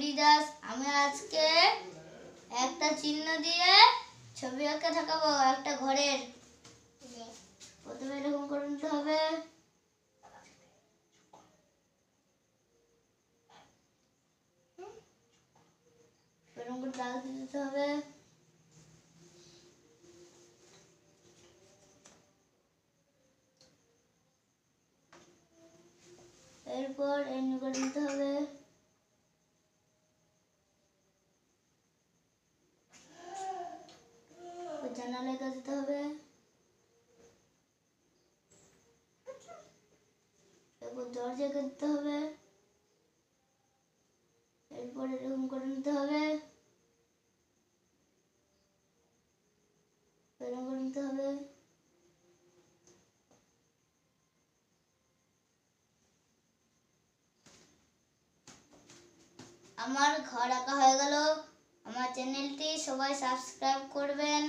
রিদাস। আমি আজকে একটা চিহ্ন দিয়ে ছবি আঁকা দেখাবো একটা ঘরের। প্রথমে এরকম করে নিতে হবে, এরকম করে দাগ দিতে হবে, এরপর এমনি করে নিতে হবে, জানালা এঁকে দিতে হবে, এরপর দরজা এঁকে দিতে হবে, এরপর এরকম করে নিতে হবে, এরকম করে নিতে হবে, আমার ঘর আঁকা হয়ে গেল। আমার চ্যানেলটি সবাই সাবস্ক্রাইব করবেন।